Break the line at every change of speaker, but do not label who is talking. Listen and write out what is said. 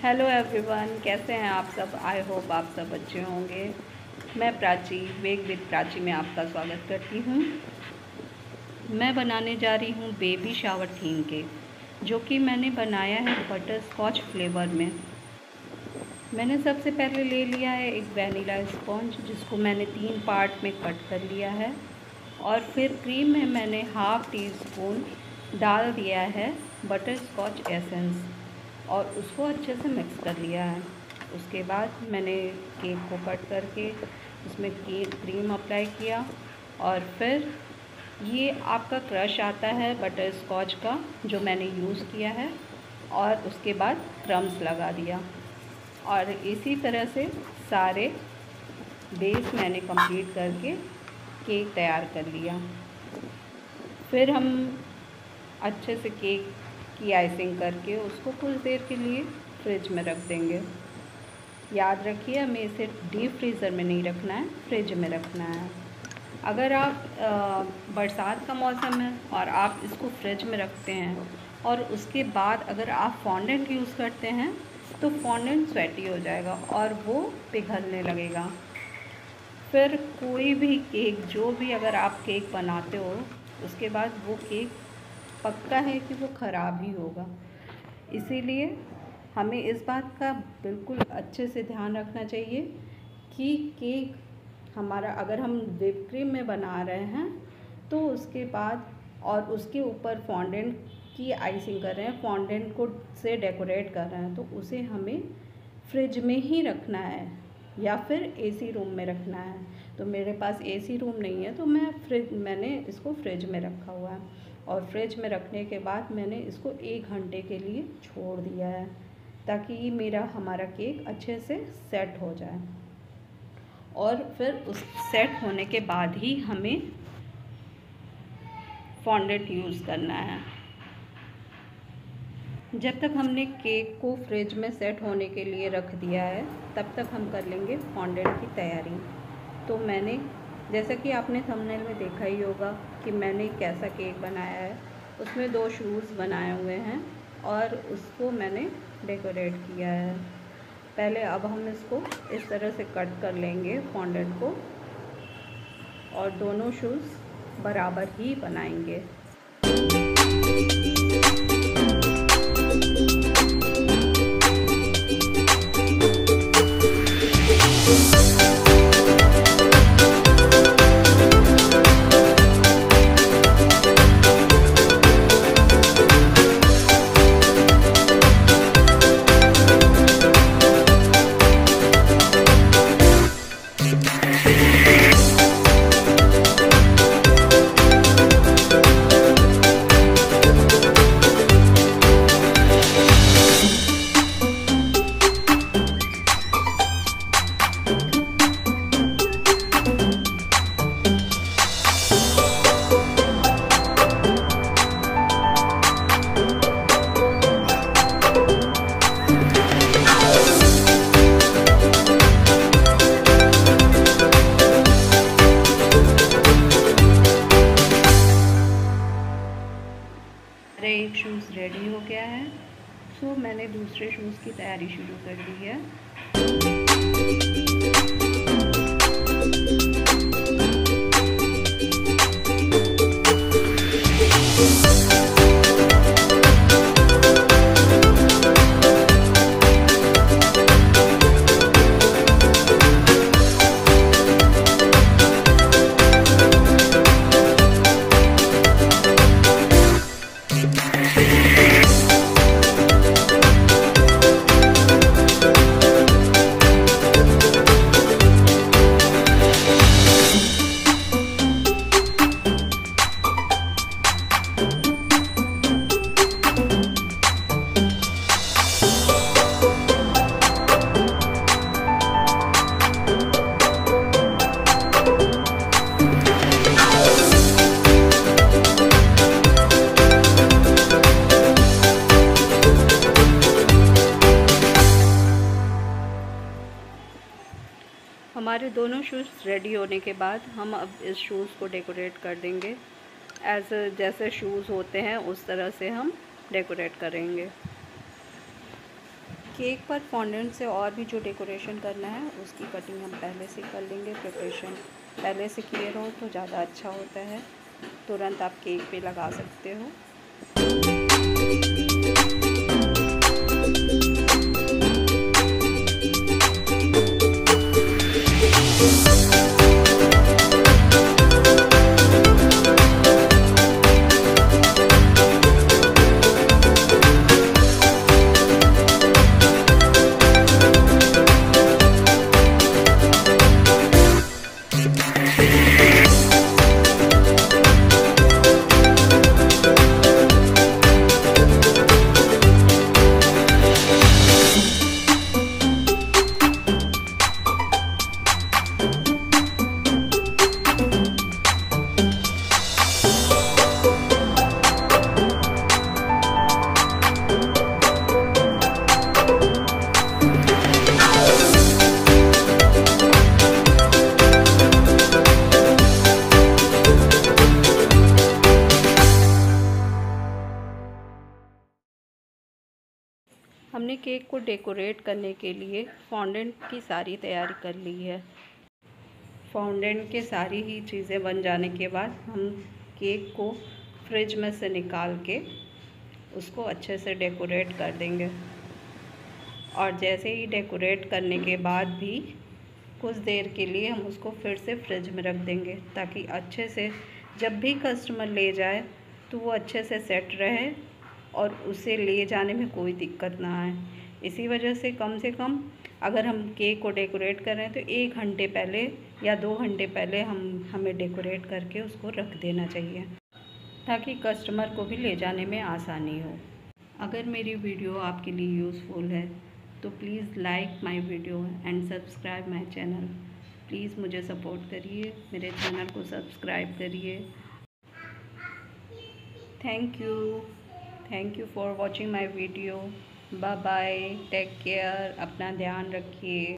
Hello everyone, कैसे हैं आप सब। आई होप आप सब अच्छे होंगे। मैं प्राची वेग विद प्राची में आपका स्वागत करती हूँ। मैं बनाने जा रही हूँ बेबी शावर थीम केक, जो कि मैंने बनाया है बटर स्कॉच फ्लेवर में। मैंने सबसे पहले ले लिया है एक वैनिला स्पॉन्ज, जिसको मैंने 3 पार्ट में कट कर लिया है। और फिर क्रीम में मैंने ½ टीस्पून डाल दिया है बटर स्कॉच एसेंस और उसको अच्छे से मिक्स कर लिया है। उसके बाद मैंने केक को कट करके उसमें क्रीम अप्लाई किया और फिर ये आपका क्रश आता है बटर स्कॉच का, जो मैंने यूज़ किया है, और उसके बाद क्रम्स लगा दिया। और इसी तरह से सारे बेस मैंने कंप्लीट करके केक तैयार कर लिया। फिर हम अच्छे से केक की आइसिंग करके उसको कुछ देर के लिए फ्रिज में रख देंगे। याद रखिए, हमें इसे डीप फ्रीज़र में नहीं रखना है, फ्रिज में रखना है। अगर आप बरसात का मौसम है और आप इसको फ्रिज में रखते हैं और उसके बाद अगर आप फॉन्डेंट यूज़ करते हैं तो फॉन्डेंट स्वेटी हो जाएगा और वो पिघलने लगेगा। फिर कोई भी केक, जो भी अगर आप केक बनाते हो, उसके बाद वो केक पक्का है कि वो ख़राब ही होगा। इसीलिए हमें इस बात का बिल्कुल अच्छे से ध्यान रखना चाहिए कि केक हमारा, अगर हम व्हिप क्रीम में बना रहे हैं तो उसके बाद और उसके ऊपर फॉन्डेंट की आइसिंग कर रहे हैं, फॉन्डेंट को से डेकोरेट कर रहे हैं, तो उसे हमें फ्रिज में ही रखना है या फिर एसी रूम में रखना है। तो मेरे पास एसी रूम नहीं है, तो मैंने इसको फ्रिज में रखा हुआ है। और फ्रिज में रखने के बाद मैंने इसको 1 घंटे के लिए छोड़ दिया है, ताकि हमारा केक अच्छे से सेट हो जाए। और फिर उस सेट होने के बाद ही हमें फॉन्डेंट यूज़ करना है। जब तक हमने केक को फ्रिज में सेट होने के लिए रख दिया है, तब तक हम कर लेंगे फॉन्डेंट की तैयारी। तो मैंने, जैसा कि आपने थंबनेल में देखा ही होगा कि मैंने कैसा केक बनाया है। उसमें 2 शूज़ बनाए हुए हैं और उसको मैंने डेकोरेट किया है। पहले अब हम इसको इस तरह से कट कर लेंगे फॉन्डेंट को, और दोनों शूज़ बराबर ही बनाएंगे। एक शूज़ रेडी हो गया है, सो मैंने दूसरे शूज़ की तैयारी शुरू कर दी है। हमारे दोनों शूज़ रेडी होने के बाद हम अब इस शूज़ को डेकोरेट कर देंगे। जैसे शूज़ होते हैं उस तरह से हम डेकोरेट करेंगे। केक पर फॉन्डेंट से और भी जो डेकोरेशन करना है उसकी कटिंग हम पहले से कर लेंगे। प्रिपरेशन पहले से क्लियर हो तो ज़्यादा अच्छा होता है, तुरंत आप केक पे लगा सकते हो। हमने केक को डेकोरेट करने के लिए फॉन्डेंट की सारी तैयारी कर ली है। फॉन्डेंट के सारी ही चीज़ें बन जाने के बाद हम केक को फ्रिज में से निकाल के उसको अच्छे से डेकोरेट कर देंगे। और जैसे ही डेकोरेट करने के बाद भी कुछ देर के लिए हम उसको फिर से फ्रिज में रख देंगे, ताकि अच्छे से जब भी कस्टमर ले जाए तो वो अच्छे से सेट रहे और उसे ले जाने में कोई दिक्कत ना आए। इसी वजह से कम अगर हम केक को डेकोरेट कर रहे हैं तो 1 घंटे पहले या 2 घंटे पहले हमें डेकोरेट करके उसको रख देना चाहिए, ताकि कस्टमर को भी ले जाने में आसानी हो। अगर मेरी वीडियो आपके लिए यूज़फुल है तो please like my video and subscribe my channel. Please मुझे सपोर्ट करिए, मेरे चैनल को सब्सक्राइब करिए। Thank you for watching my video. Bye bye, take care, अपना ध्यान रखिए।